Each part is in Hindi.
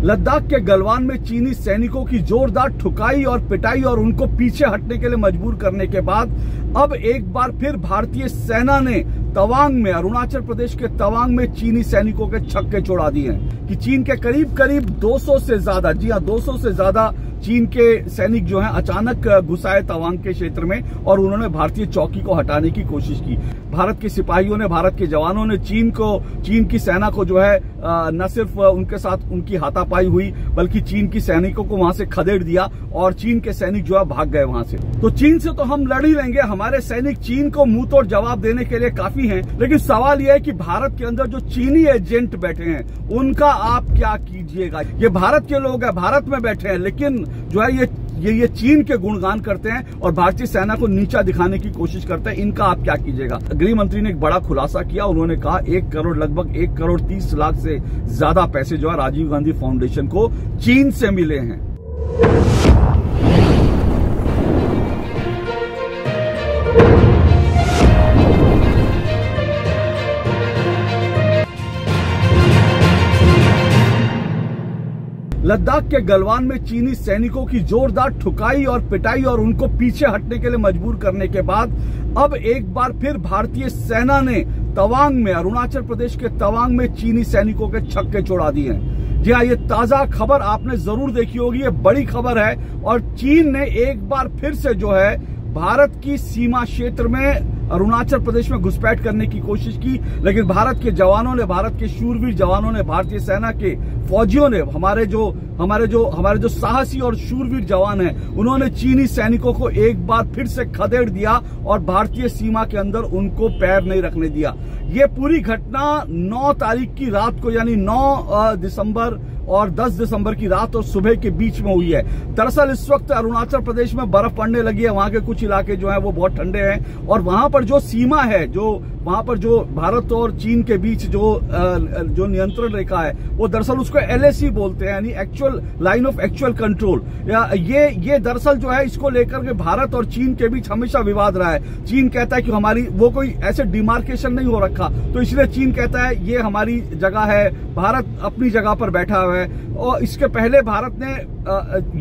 लद्दाख के गलवान में चीनी सैनिकों की जोरदार ठुकाई और पिटाई और उनको पीछे हटने के लिए मजबूर करने के बाद अब एक बार फिर भारतीय सेना ने तवांग में, अरुणाचल प्रदेश के तवांग में चीनी सैनिकों के छक्के छोड़ा दिए हैं कि चीन के करीब 200 से ज्यादा, जी हाँ 200 से ज्यादा चीन के सैनिक जो हैं अचानक घुसाए तवांग के क्षेत्र में और उन्होंने भारतीय चौकी को हटाने की कोशिश की। भारत के सिपाहियों ने, भारत के जवानों ने चीन की सेना को जो है न सिर्फ उनके साथ उनकी हाथापाई हुई बल्कि चीन की सैनिकों को वहां से खदेड़ दिया और चीन के सैनिक जो है भाग गए वहां से। तो चीन से तो हम लड़ ही लेंगे, हमारे सैनिक चीन को मुंह तोड़ जवाब देने के लिए काफी हैं, लेकिन सवाल यह है कि भारत के अंदर जो चीनी एजेंट बैठे हैं उनका आप क्या कीजिएगा। ये भारत के लोग हैं, भारत में बैठे हैं, लेकिन जो है ये चीन के गुणगान करते हैं और भारतीय सेना को नीचा दिखाने की कोशिश करते हैं। इनका आप क्या कीजिएगा। गृह मंत्री ने एक बड़ा खुलासा किया, उन्होंने कहा लगभग 1 करोड़ 30 लाख से ज्यादा पैसे जो है राजीव गांधी फाउंडेशन को चीन से मिले हैं। लद्दाख के गलवान में चीनी सैनिकों की जोरदार ठुकाई और पिटाई और उनको पीछे हटने के लिए मजबूर करने के बाद अब एक बार फिर भारतीय सेना ने तवांग में, अरुणाचल प्रदेश के तवांग में चीनी सैनिकों के छक्के छोड़ा दिए हैं। जी हाँ, ये ताजा खबर आपने जरूर देखी होगी, ये बड़ी खबर है और चीन ने एक बार फिर से जो है भारत की सीमा क्षेत्र में अरुणाचल प्रदेश में घुसपैठ करने की कोशिश की, लेकिन भारत के जवानों ने, भारत के शूरवीर जवानों ने, भारतीय सेना के फौजियों ने, हमारे जो साहसी और शूरवीर जवान हैं, उन्होंने चीनी सैनिकों को एक बार फिर से खदेड़ दिया और भारतीय सीमा के अंदर उनको पैर नहीं रखने दिया। ये पूरी घटना 9 तारीख की रात को, यानी 9 दिसंबर और 10 दिसंबर की रात और सुबह के बीच में हुई है। दरअसल इस वक्त अरुणाचल प्रदेश में बर्फ पड़ने लगी है, वहां के कुछ इलाके जो हैं वो बहुत ठंडे हैं और वहां पर जो सीमा है, वहां पर जो भारत और चीन के बीच जो नियंत्रण रेखा है, वो दरअसल उसको LAC बोलते हैं, यानी actual line of actual control. ये दरअसल जो है इसको लेकर के भारत और चीन के बीच हमेशा विवाद रहा है। चीन कहता है कि हमारी वो कोई ऐसे डिमार्केशन नहीं हो रखा, तो इसलिए चीन कहता है ये हमारी जगह है, भारत अपनी जगह पर बैठा हुआ है। और इसके पहले भारत ने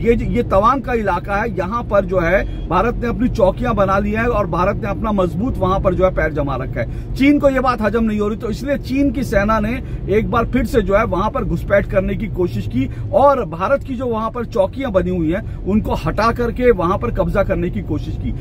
ये तवांग का इलाका है, यहाँ पर जो है भारत ने अपनी चौकियां बना ली हैं और भारत ने अपना मजबूत वहां पर जो है पैर जमा रखा है। चीन को यह बात हजम नहीं हो रही, तो इसलिए चीन की सेना ने एक बार फिर से जो है वहां पर घुसपैठ करने की कोशिश की और भारत की जो वहां पर चौकियां बनी हुई हैं उनको हटा करके वहां पर कब्जा करने की कोशिश की।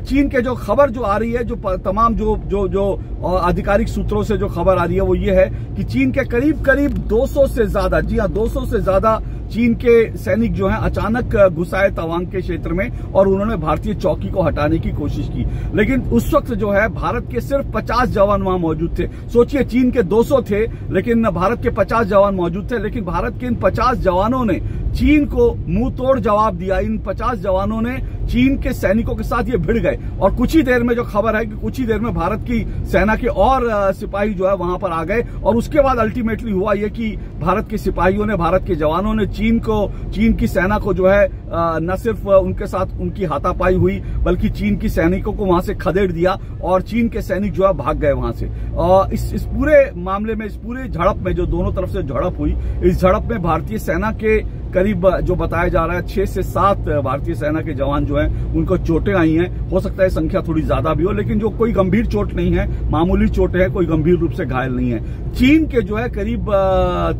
चीन के जो खबर जो आ रही है, जो तमाम जो आधिकारिक सूत्रों से जो खबर आ रही है वो ये है कि चीन के करीब 200 से ज्यादा, जी हाँ 200 से ज्यादा चीन के सैनिक जो हैं अचानक घुसाए तवांग के क्षेत्र में और उन्होंने भारतीय चौकी को हटाने की कोशिश की, लेकिन उस वक्त जो है भारत के सिर्फ 50 जवान वहां मौजूद थे। सोचिए चीन के 200 थे लेकिन भारत के 50 जवान मौजूद थे, लेकिन भारत के इन 50 जवानों ने चीन को मुंह तोड़ जवाब दिया। इन 50 जवानों ने चीन के सैनिकों के साथ ये भिड़ गए और कुछ ही देर में जो खबर है कि कुछ ही देर में भारत की सेना के और सिपाही जो है वहां पर आ गए और उसके बाद अल्टीमेटली हुआ ये कि भारत के सिपाहियों ने, भारत के जवानों ने चीन की सेना को जो है न सिर्फ उनके साथ उनकी हाथापाई हुई बल्कि चीन की सैनिकों को वहां से खदेड़ दिया और चीन के सैनिक जो है भाग गए वहां से। और इस पूरे मामले में, इस पूरे झड़प में जो दोनों तरफ से झड़प हुई, इस झड़प में भारतीय सेना के करीब जो बताया जा रहा है 6 से 7 भारतीय सेना के जवान जो हैं उनको चोटें आई हैं। हो सकता है संख्या थोड़ी ज्यादा भी हो, लेकिन जो कोई गंभीर चोट नहीं है, मामूली चोटें हैं, कोई गंभीर रूप से घायल नहीं है। चीन के जो है करीब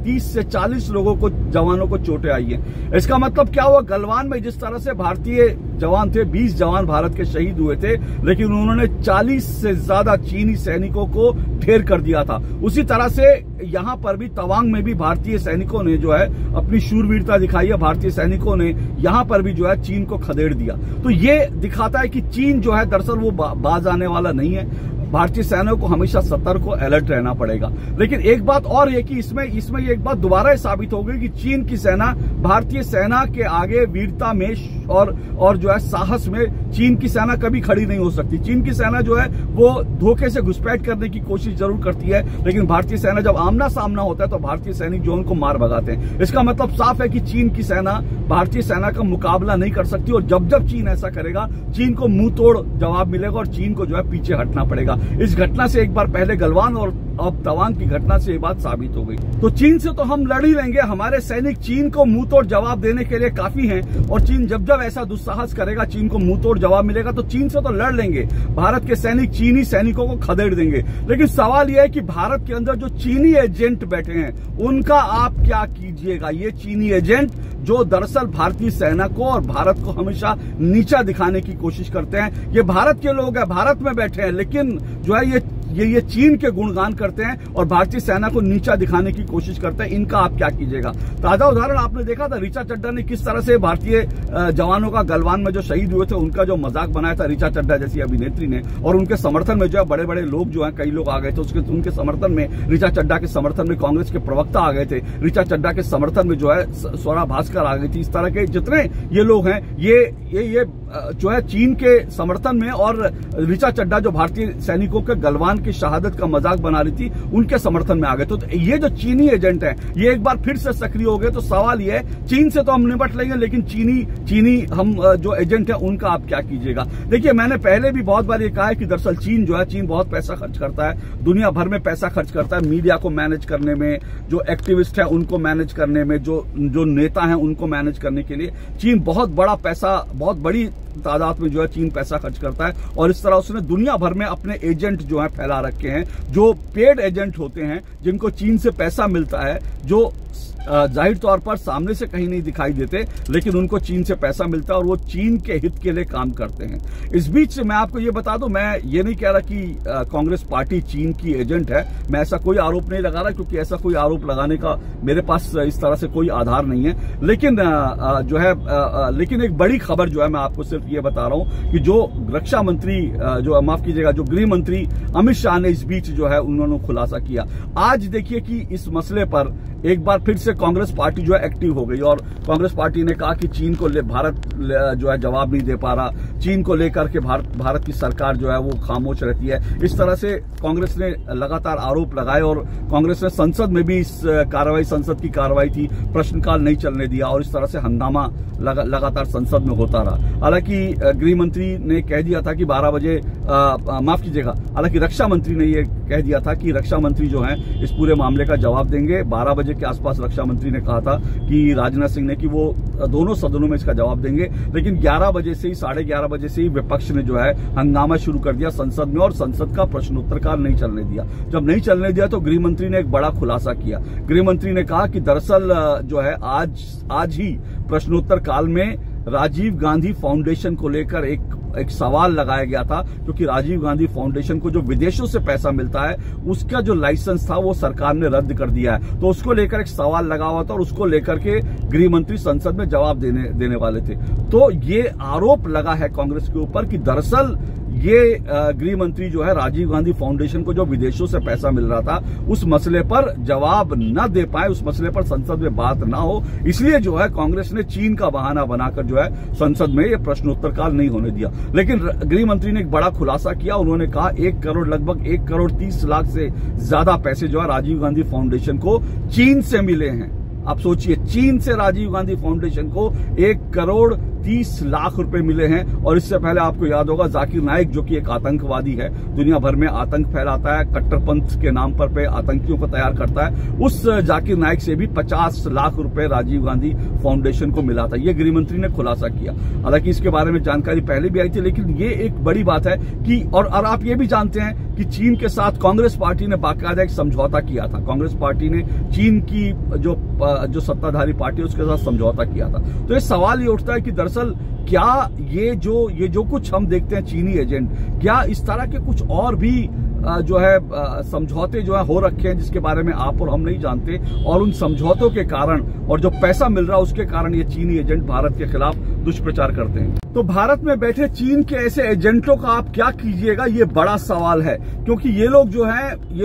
30 से 40 लोगों को, जवानों को चोटें आई हैं। इसका मतलब क्या हुआ, गलवान में जिस तरह से भारतीय जवान थे, 20 जवान भारत के शहीद हुए थे, लेकिन उन्होंने 40 से ज्यादा चीनी सैनिकों को ढेर कर दिया था। उसी तरह से यहाँ पर भी तवांग में भी भारतीय सैनिकों ने जो है अपनी शूरवीरता दिखाई है, भारतीय सैनिकों ने यहाँ पर भी जो है चीन को खदेड़ दिया। तो ये दिखाता है कि चीन जो है दरअसल वो बाज आने वाला नहीं है। भारतीय सेना को हमेशा सतर्क और अलर्ट रहना पड़ेगा। लेकिन एक बात और है कि इसमें ये एक बात दोबारा साबित हो गई कि चीन की सेना भारतीय सेना के आगे वीरता में और जो है साहस में चीन की सेना कभी खड़ी नहीं हो सकती। चीन की सेना जो है वो धोखे से घुसपैठ करने की कोशिश जरूर करती है, लेकिन भारतीय सेना जब आमना सामना होता है तो भारतीय सैनिक जो उनको मार भगाते हैं। इसका मतलब साफ है कि चीन की सेना भारतीय सेना का मुकाबला नहीं कर सकती और जब चीन ऐसा करेगा, चीन को मुंह तोड़ जवाब मिलेगा और चीन को जो है पीछे हटना पड़ेगा। इस घटना से एक बार पहले गलवान और अब तवांग की घटना से ये बात साबित हो गई। तो चीन से तो हम लड़ ही लेंगे, हमारे सैनिक चीन को मुंह तोड़ जवाब देने के लिए काफी हैं, और चीन जब जब ऐसा दुस्साहस करेगा, चीन को मुंह तोड़ जवाब मिलेगा तो चीन से तो लड़ लेंगे। भारत के सैनिक चीनी सैनिकों को खदेड़ देंगे। लेकिन सवाल यह है कि भारत के अंदर जो चीनी एजेंट बैठे हैं उनका आप क्या कीजिएगा। ये चीनी एजेंट जो दरअसल भारतीय सेना को और भारत को हमेशा नीचा दिखाने की कोशिश करते हैं, ये भारत के लोग हैं, भारत में बैठे हैं, लेकिन जो है ये चीन के गुणगान करते हैं और भारतीय सेना को नीचा दिखाने की कोशिश करते हैं। इनका आप क्या कीजिएगा। ताजा उदाहरण आपने देखा था, ऋचा चड्ढा ने किस तरह से भारतीय जवानों का गलवान में जो शहीद हुए थे उनका जो मजाक बनाया था ऋचा चड्ढा जैसी अभिनेत्री ने, और उनके समर्थन में जो है बड़े बड़े लोग जो है, कई लोग आ गए थे उनके समर्थन में। ऋचा चड्ढा के समर्थन में कांग्रेस के प्रवक्ता आ गए थे, ऋचा चड्ढा के समर्थन में जो है स्वरा भास्कर आ गई थी। इस तरह के जितने ये लोग हैं ये जो है चीन के समर्थन में, और ऋचा चड्ढा जो भारतीय सैनिकों के गलवान की शहादत का मजाक बना रही थी उनके समर्थन में आ गए। तो ये जो चीनी एजेंट है ये एक बार फिर से सक्रिय हो गए। तो सवाल ये है, चीन से तो हम निपट लेंगे, लेकिन चीनी हम जो एजेंट है उनका आप क्या कीजिएगा। देखिए, मैंने पहले भी बहुत बार ये कहा है कि दरअसल चीन बहुत पैसा खर्च करता है, दुनिया भर में पैसा खर्च करता है, मीडिया को मैनेज करने में, जो एक्टिविस्ट है उनको मैनेज करने में, जो नेता है उनको मैनेज करने के लिए चीन बहुत बड़ा पैसा, बहुत बड़ी तादाद में जो है चीन पैसा खर्च करता है। और इस तरह उसने दुनिया भर में अपने एजेंट जो है फैला रखे हैं, जो पेड एजेंट होते हैं, जिनको चीन से पैसा मिलता है, जो जाहिर तौर पर सामने से कहीं नहीं दिखाई देते, लेकिन उनको चीन से पैसा मिलता है और वो चीन के हित के लिए काम करते हैं। इस बीच मैं आपको ये बता दूं, मैं ये नहीं कह रहा कि कांग्रेस पार्टी चीन की एजेंट है, मैं ऐसा कोई आरोप नहीं लगा रहा, क्योंकि ऐसा कोई आरोप लगाने का मेरे पास इस तरह से कोई आधार नहीं है। लेकिन लेकिन एक बड़ी खबर जो है, मैं आपको सिर्फ ये बता रहा हूं कि जो रक्षा मंत्री जो गृह मंत्री अमित शाह ने इस बीच जो है उन्होंने खुलासा किया। आज देखिए कि इस मसले पर एक बार फिर से कांग्रेस पार्टी जो है एक्टिव हो गई, और कांग्रेस पार्टी ने कहा कि चीन को भारत जो है जवाब नहीं दे पा रहा, चीन को लेकर के भारत की सरकार जो है वो खामोश रहती है। इस तरह से कांग्रेस ने लगातार आरोप लगाए, और कांग्रेस ने संसद में भी इस संसद की कार्रवाई थी, प्रश्नकाल नहीं चलने दिया, और इस तरह से हंगामा लगातार संसद में होता रहा। हालांकि गृह मंत्री ने कह दिया था कि 12 बजे माफ कीजिएगा, हालांकि रक्षा मंत्री ने यह कह दिया था कि रक्षा मंत्री जो है इस पूरे मामले का जवाब देंगे। 12 बजे के आसपास रक्षा मंत्री ने कहा था कि राजनाथ सिंह ने कि वो दोनों सदनों में इसका जवाब देंगे, लेकिन 11 बजे से ही 11:30 बजे से ही विपक्ष ने जो है हंगामा शुरू कर दिया संसद में, और संसद का प्रश्नोत्तर काल नहीं चलने दिया। जब नहीं चलने दिया तो गृह मंत्री ने एक बड़ा खुलासा किया। गृह मंत्री ने कहा कि दरअसल जो है आज ही प्रश्नोत्तर काल में राजीव गांधी फाउंडेशन को लेकर एक सवाल लगाया गया था, क्योंकि राजीव गांधी फाउंडेशन को जो विदेशों से पैसा मिलता है उसका जो लाइसेंस था वो सरकार ने रद्द कर दिया है। तो उसको लेकर एक सवाल लगा हुआ था, और उसको लेकर के गृह मंत्री संसद में जवाब देने वाले थे। तो ये आरोप लगा है कांग्रेस के ऊपर कि दरअसल ये गृह मंत्री जो है राजीव गांधी फाउंडेशन को जो विदेशों से पैसा मिल रहा था उस मसले पर जवाब न दे पाए, उस मसले पर संसद में बात ना हो, इसलिए जो है कांग्रेस ने चीन का बहाना बनाकर जो है संसद में ये प्रश्नोत्तर काल नहीं होने दिया। लेकिन गृह मंत्री ने एक बड़ा खुलासा किया। उन्होंने कहा लगभग 1,30,00,000 से ज्यादा पैसे जो है राजीव गांधी फाउंडेशन को चीन से मिले हैं। आप सोचिए, चीन से राजीव गांधी फाउंडेशन को 1,30,00,000 रुपए मिले हैं। और इससे पहले आपको याद होगा जाकिर नाइक, जो कि एक आतंकवादी है, दुनिया भर में आतंक फैलाता है, कट्टरपंथ के नाम पर आतंकियों को तैयार करता है, उस जाकिर नाइक से भी 50 लाख रुपए राजीव गांधी फाउंडेशन को मिला था। ये गृह मंत्री ने खुलासा किया। हालांकि इसके बारे में जानकारी पहले भी आई थी, लेकिन ये एक बड़ी बात है कि और आप ये भी जानते हैं कि चीन के साथ कांग्रेस पार्टी ने बाकायदा एक समझौता किया था। कांग्रेस पार्टी ने चीन की जो सत्ताधारी पार्टी उसके साथ समझौता किया था। तो ये सवाल ये उठता है कि दरअसल क्या ये जो कुछ हम देखते हैं चीनी एजेंट, क्या इस तरह के कुछ और भी जो है समझौते जो है हो रखे हैं जिसके बारे में आप और हम नहीं जानते, और उन समझौतों के कारण और जो पैसा मिल रहा है उसके कारण ये चीनी एजेंट भारत के खिलाफ दुष्प्रचार करते हैं। तो भारत में बैठे चीन के ऐसे एजेंटों का आप क्या कीजिएगा, ये बड़ा सवाल है, क्योंकि ये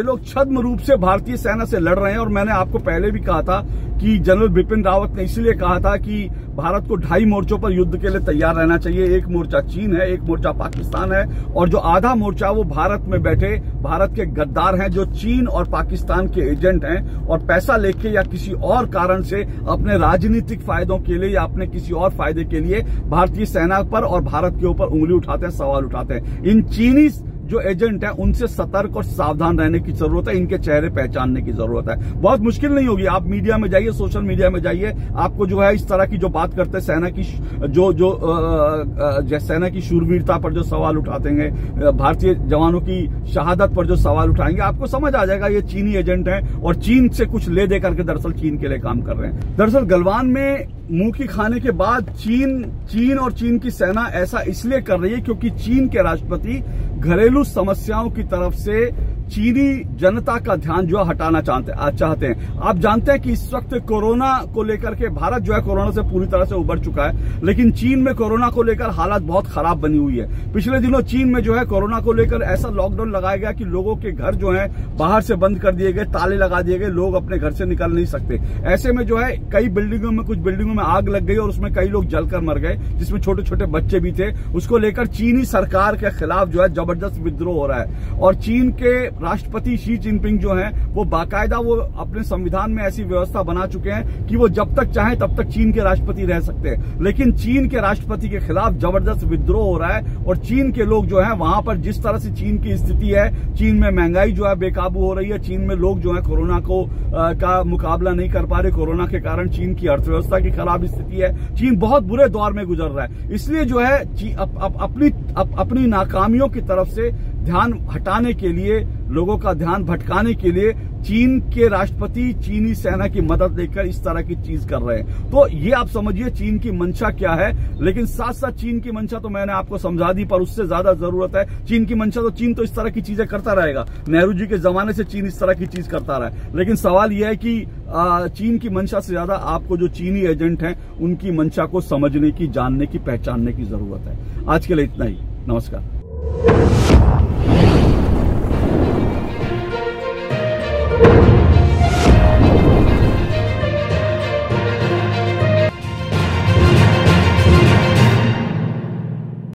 लोग छद्म रूप से भारतीय सेना से लड़ रहे हैं। और मैंने आपको पहले भी कहा था कि जनरल बिपिन रावत ने इसलिए कहा था कि भारत को 2.5 मोर्चों पर युद्ध के लिए तैयार रहना चाहिए। एक मोर्चा चीन है, एक मोर्चा पाकिस्तान है, और जो आधा मोर्चा वो भारत में बैठे भारत के गद्दार हैं, जो चीन और पाकिस्तान के एजेंट हैं, और पैसा लेके या किसी और कारण से अपने राजनीतिक फायदों के लिए या अपने किसी और फायदे के लिए भारतीय सेना पर और भारत के ऊपर उंगली उठाते हैं, सवाल उठाते हैं। इन चीनी जो एजेंट है उनसे सतर्क और सावधान रहने की जरूरत है, इनके चेहरे पहचानने की जरूरत है। बहुत मुश्किल नहीं होगी, आप मीडिया में जाइए, सोशल मीडिया में जाइए, आपको जो है इस तरह की जो बात करते हैं सेना की सेना की शूरवीरता पर जो सवाल उठाते हैं, भारतीय जवानों की शहादत पर जो सवाल उठाएंगे, आपको समझ आ जाएगा ये चीनी एजेंट हैं और चीन से कुछ ले दे करके दरअसल चीन के लिए काम कर रहे हैं। दरअसल गलवान में मुंह की खाने के बाद चीन और चीन की सेना ऐसा इसलिए कर रही है क्योंकि चीन के राष्ट्रपति घरेलू समस्याओं की तरफ से चीनी जनता का ध्यान जो है हटाना चाहते हैं। आप जानते हैं कि इस वक्त कोरोना को लेकर के भारत जो है कोरोना से पूरी तरह से उबर चुका है, लेकिन चीन में कोरोना को लेकर हालात बहुत खराब बनी हुई है। पिछले दिनों चीन में जो है कोरोना को लेकर ऐसा लॉकडाउन लगाया गया कि लोगों के घर जो है बाहर से बंद कर दिए गए, ताले लगा दिए गए, लोग अपने घर से निकल नहीं सकते। ऐसे में जो है कई बिल्डिंगों में, कुछ बिल्डिंगों में आग लग गई और उसमें कई लोग जलकर मर गए, जिसमें छोटे छोटे बच्चे भी थे। उसको लेकर चीनी सरकार के खिलाफ जो है जबरदस्त विद्रोह हो रहा है और चीन के राष्ट्रपति शी जिनपिंग जो हैं वो बाकायदा वो अपने संविधान में ऐसी व्यवस्था बना चुके हैं कि वो जब तक चाहें तब तक चीन के राष्ट्रपति रह सकते हैं। लेकिन चीन के राष्ट्रपति के खिलाफ जबरदस्त विद्रोह हो रहा है और चीन के लोग जो है वहां पर जिस तरह से चीन की स्थिति है, चीन में महंगाई जो है बेकाबू हो रही है, चीन में लोग जो है कोरोना का मुकाबला नहीं कर पा रहे, कोरोना के कारण चीन की अर्थव्यवस्था की खराब स्थिति है, चीन बहुत बुरे दौर में गुजर रहा है। इसलिए जो है अपनी नाकामियों की तरफ से ध्यान हटाने के लिए, लोगों का ध्यान भटकाने के लिए चीन के राष्ट्रपति चीनी सेना की मदद लेकर इस तरह की चीज कर रहे हैं। तो ये आप समझिए चीन की मंशा क्या है। लेकिन साथ साथ चीन की मंशा तो मैंने आपको समझा दी, पर उससे ज्यादा जरूरत है चीन की मंशा। तो चीन तो इस तरह की चीजें करता रहेगा, नेहरू जी के जमाने से चीन इस तरह की चीज करता रहा है। लेकिन सवाल यह है कि चीन की मंशा से ज्यादा आपको जो चीनी एजेंट हैं उनकी मंशा को समझने की, जानने की, पहचानने की जरूरत है। आज के लिए इतना ही। नमस्कार।